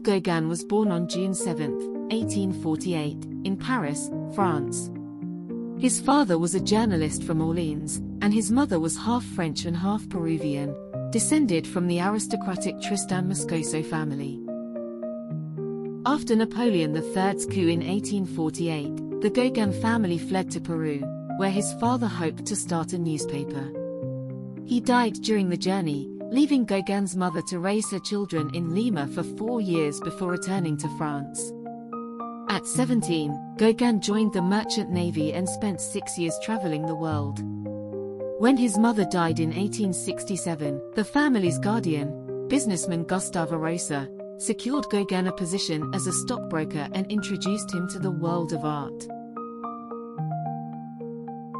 Paul Gauguin was born on June 7, 1848, in Paris, France. His father was a journalist from Orleans, and his mother was half French and half Peruvian, descended from the aristocratic Tristan Moscoso family. After Napoleon III's coup in 1848, the Gauguin family fled to Peru, where his father hoped to start a newspaper. He died during the journey, leaving Gauguin's mother to raise her children in Lima for 4 years before returning to France. At 17, Gauguin joined the merchant navy and spent 6 years traveling the world. When his mother died in 1867, the family's guardian, businessman Gustave Rosa, secured Gauguin a position as a stockbroker and introduced him to the world of art.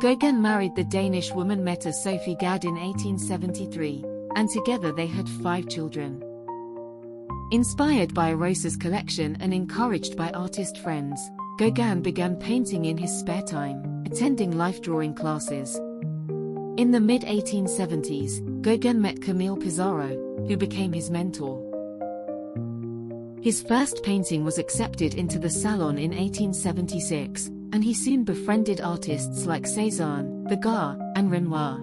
Gauguin married the Danish woman Mette Sophie Gad in 1873, and together they had 5 children. Inspired by Rosa's collection and encouraged by artist friends, Gauguin began painting in his spare time, attending life drawing classes. In the mid-1870s, Gauguin met Camille Pissarro, who became his mentor. His first painting was accepted into the Salon in 1876, and he soon befriended artists like Cézanne, Degas, and Renoir.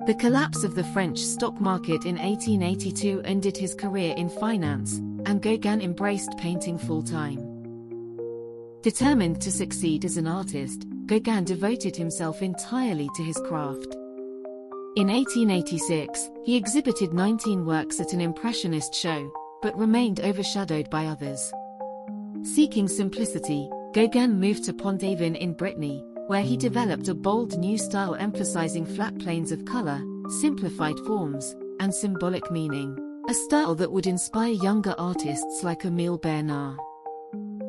The collapse of the French stock market in 1882 ended his career in finance, and Gauguin embraced painting full-time. Determined to succeed as an artist, Gauguin devoted himself entirely to his craft. In 1886, he exhibited 19 works at an Impressionist show, but remained overshadowed by others. Seeking simplicity, Gauguin moved to Pont-Aven in Brittany, where he developed a bold new style emphasizing flat planes of color, simplified forms, and symbolic meaning, a style that would inspire younger artists like Émile Bernard.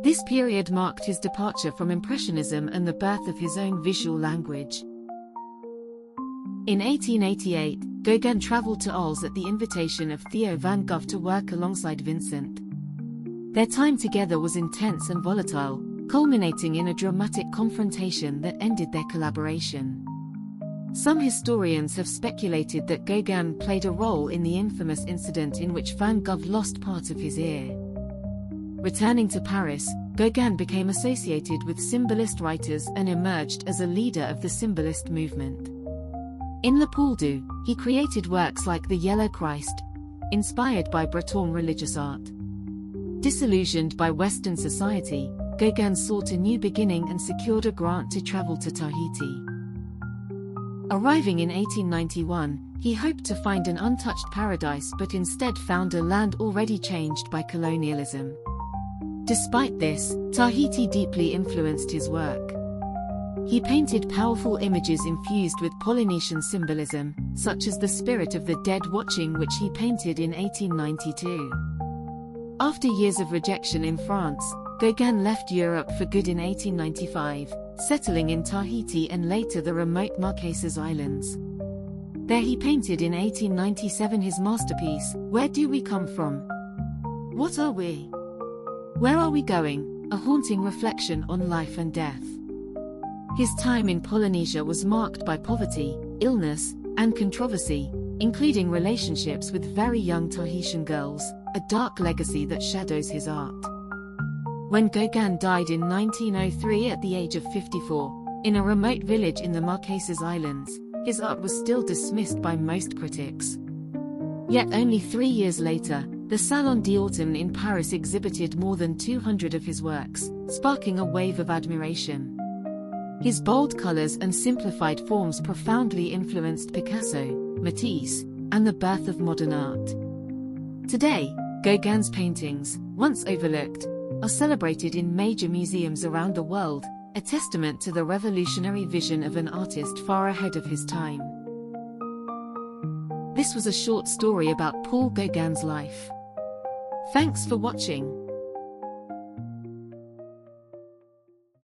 This period marked his departure from Impressionism and the birth of his own visual language. In 1888, Gauguin traveled to Arles at the invitation of Theo van Gogh to work alongside Vincent. Their time together was intense and volatile, culminating in a dramatic confrontation that ended their collaboration. Some historians have speculated that Gauguin played a role in the infamous incident in which Van Gogh lost part of his ear. Returning to Paris, Gauguin became associated with symbolist writers and emerged as a leader of the symbolist movement. In Le Pouldu, he created works like The Yellow Christ, inspired by Breton religious art. Disillusioned by Western society, Gauguin sought a new beginning and secured a grant to travel to Tahiti. Arriving in 1891, he hoped to find an untouched paradise but instead found a land already changed by colonialism. Despite this, Tahiti deeply influenced his work. He painted powerful images infused with Polynesian symbolism, such as the spirit of the dead watching, which he painted in 1892. After years of rejection in France, Gauguin left Europe for good in 1895, settling in Tahiti and later the remote Marquesas Islands. There he painted in 1897 his masterpiece, Where Do We Come From? What Are We? Where Are We Going? A haunting reflection on life and death. His time in Polynesia was marked by poverty, illness, and controversy, including relationships with very young Tahitian girls, a dark legacy that shadows his art. When Gauguin died in 1903 at the age of 54, in a remote village in the Marquesas Islands, his art was still dismissed by most critics. Yet only 3 years later, the Salon d'Automne in Paris exhibited more than 200 of his works, sparking a wave of admiration. His bold colors and simplified forms profoundly influenced Picasso, Matisse, and the birth of modern art. Today, Gauguin's paintings, once overlooked, are celebrated in major museums around the world, a testament to the revolutionary vision of an artist far ahead of his time. This was a short story about Paul Gauguin's life. Thanks for watching.